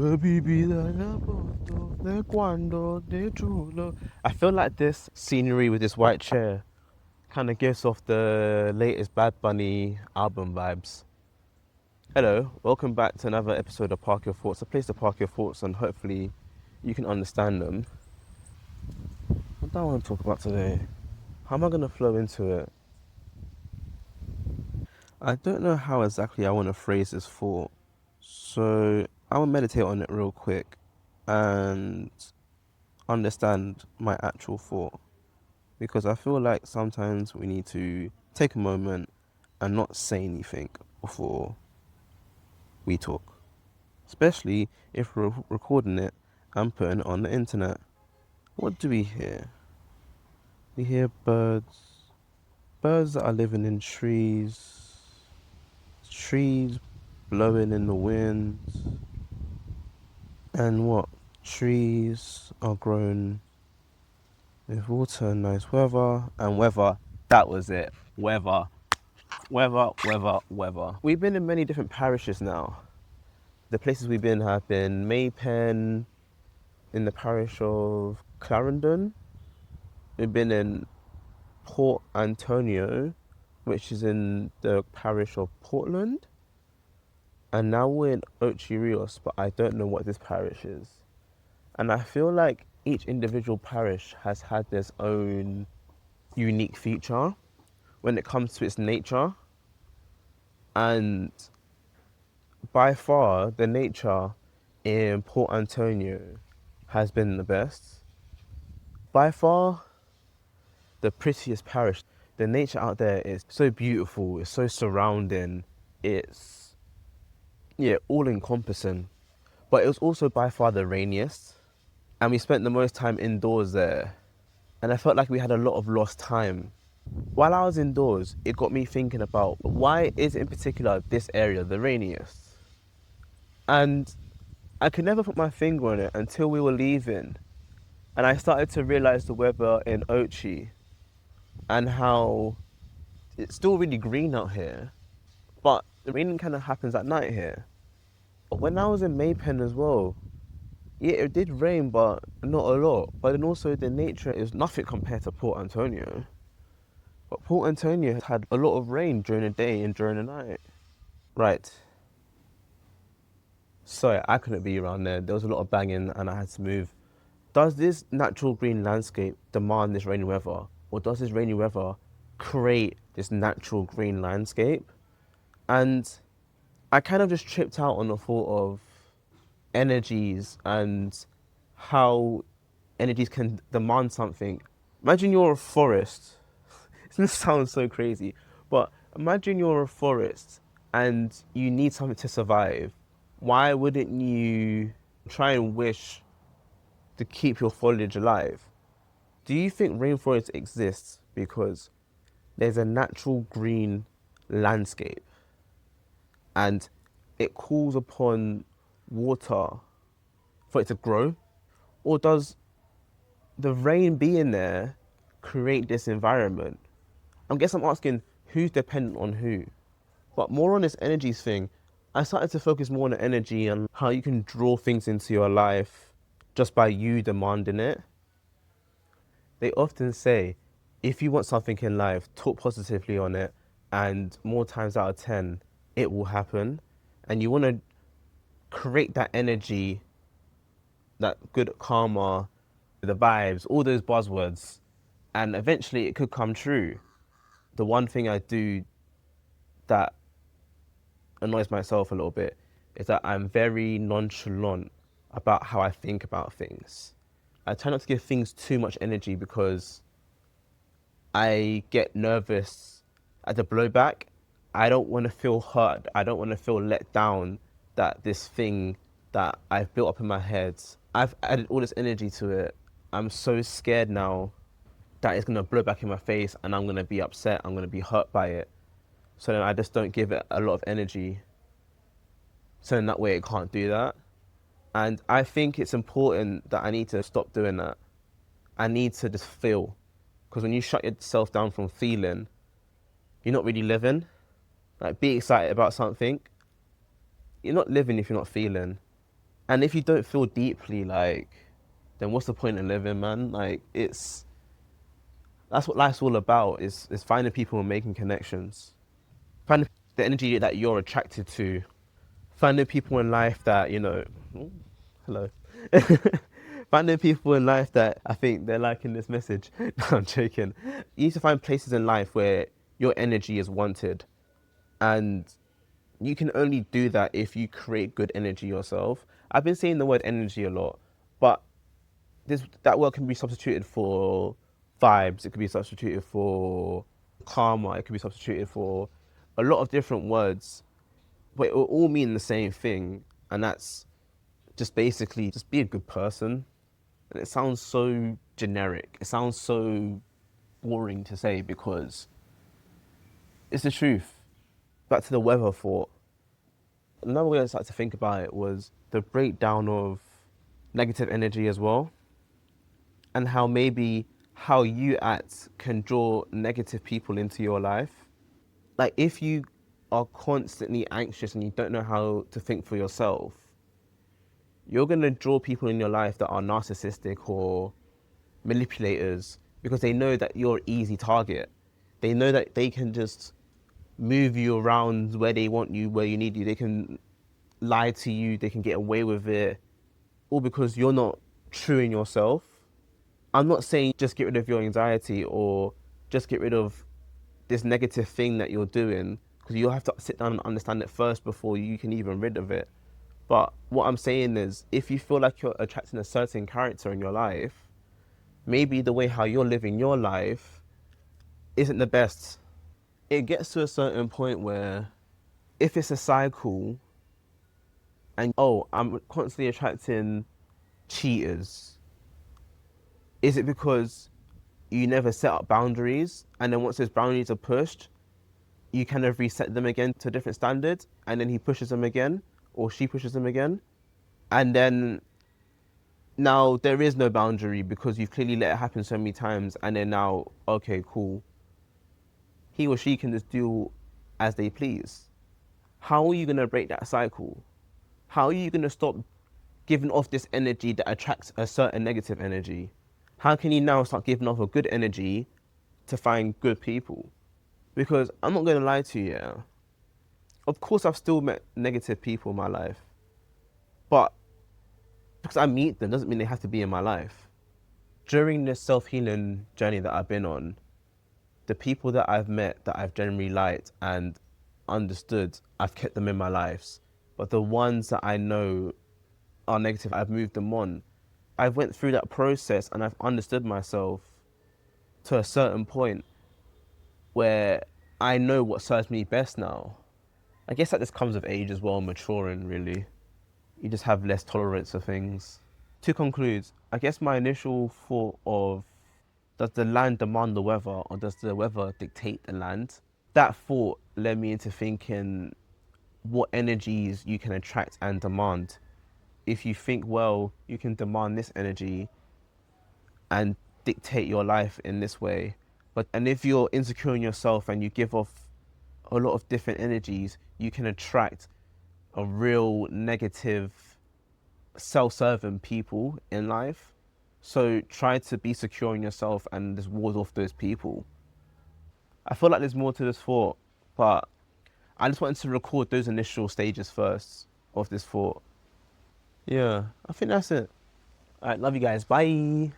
I feel like this scenery with this white chair kind of gives off the latest Bad Bunny album vibes. Hello, welcome back to another episode of Park Your Thoughts, a place to park your thoughts and hopefully you can understand them. What do I want to talk about today? How am I going to flow into it? I don't know how exactly I want to phrase this thought, so I will meditate on it real quick and understand my actual thought, because I feel like sometimes we need to take a moment and not say anything before we talk, especially if we're recording it and putting it on the internet. What do we hear? We hear birds that are living in trees blowing in the wind, and what? Trees are grown with water and nice weather, and weather, that was it. Weather. We've been in many different parishes now. The places we've been have been Maypen, in the parish of Clarendon. We've been in Port Antonio, which is in the parish of Portland. And now we're in Ocho Rios, but I don't know what this parish is. And I feel like each individual parish has had its own unique feature when it comes to its nature. And by far, the nature in Port Antonio has been the best. By far, the prettiest parish. The nature out there is so beautiful, it's so surrounding, it's, yeah, all encompassing. But it was also by far the rainiest. And we spent the most time indoors there. And I felt like we had a lot of lost time. While I was indoors, it got me thinking about why is in particular this area the rainiest? And I could never put my finger on it until we were leaving. And I started to realize the weather in Ochi and how it's still really green out here, but the raining kind of happens at night here. But when I was in Maypen as well, yeah, it did rain, but not a lot. But then also the nature is nothing compared to Port Antonio. But Port Antonio has had a lot of rain during the day and during the night. Right. Sorry, I couldn't be around there. There was a lot of banging and I had to move. Does this natural green landscape demand this rainy weather? Or does this rainy weather create this natural green landscape? And I kind of just tripped out on the thought of energies and how energies can demand something. Imagine you're a forest. This sounds so crazy, but imagine you're a forest and you need something to survive. Why wouldn't you try and wish to keep your foliage alive? Do you think rainforests exist because there's a natural green landscape and it calls upon water for it to grow? Or does the rain being there create this environment? I guess I'm asking who's dependent on who. But more on this energies thing, I started to focus more on the energy and how you can draw things into your life just by you demanding it. They often say, if you want something in life, talk positively on it, and more times out of 10, it will happen. And you want to create that energy, that good karma, the vibes, all those buzzwords, and eventually it could come true. The one thing I do that annoys myself a little bit is that I'm very nonchalant about how I think about things. I try not to give things too much energy because I get nervous at the blowback. I don't want to feel hurt. I don't want to feel let down that this thing that I've built up in my head, I've added all this energy to it. I'm so scared now that it's going to blow back in my face and I'm going to be upset. I'm going to be hurt by it. So then I just don't give it a lot of energy. So in that way, it can't do that. And I think it's important that I need to stop doing that. I need to just feel. Because when you shut yourself down from feeling, you're not really living. Like, be excited about something. You're not living if you're not feeling. And if you don't feel deeply, like, then what's the point in living, man? Like, that's what life's all about, is finding people and making connections. Finding the energy that you're attracted to. Finding people in life that, oh, hello. Finding people in life that I think they're liking this message. No, I'm joking. You need to find places in life where your energy is wanted. And you can only do that if you create good energy yourself. I've been saying the word energy a lot, but that word can be substituted for vibes. It could be substituted for karma. It could be substituted for a lot of different words, but it will all mean the same thing, and that's just basically just be a good person. And it sounds so generic. It sounds so boring to say because it's the truth. Back to the weather thought. Another way I started to think about it was the breakdown of negative energy as well, and how maybe how you act can draw negative people into your life. Like if you are constantly anxious and you don't know how to think for yourself, you're going to draw people in your life that are narcissistic or manipulators because they know that you're an easy target. They know that they can just move you around where they want you, where you need you. They can lie to you, they can get away with it, all because you're not true in yourself. I'm not saying just get rid of your anxiety or just get rid of this negative thing that you're doing, because you'll have to sit down and understand it first before you can even rid of it. But what I'm saying is, if you feel like you're attracting a certain character in your life, maybe the way how you're living your life isn't the best. It gets to a certain point where if it's a cycle and, oh, I'm constantly attracting cheaters, is it because you never set up boundaries, and then once those boundaries are pushed, you kind of reset them again to a different standard, and then he pushes them again or she pushes them again, and then now there is no boundary because you've clearly let it happen so many times, and then now, okay, cool, he or she can just do as they please. How are you going to break that cycle? How are you going to stop giving off this energy that attracts a certain negative energy? How can you now start giving off a good energy to find good people? Because I'm not going to lie to you, yeah. Of course, I've still met negative people in my life, but because I meet them doesn't mean they have to be in my life. During this self-healing journey that I've been on, the people that I've met that I've generally liked and understood, I've kept them in my lives. But the ones that I know are negative, I've moved them on. I've went through that process and I've understood myself to a certain point where I know what serves me best now. I guess that just comes with age as well, maturing really. You just have less tolerance for things. To conclude, I guess my initial thought of, does the land demand the weather or does the weather dictate the land? That thought led me into thinking what energies you can attract and demand. If you think well, you can demand this energy and dictate your life in this way. And if you're insecure in yourself and you give off a lot of different energies, you can attract a real negative, self-serving people in life. So try to be secure in yourself and just ward off those people. I feel like there's more to this thought, but I just wanted to record those initial stages first of this thought. Yeah, I think that's it. All right, love you guys. Bye.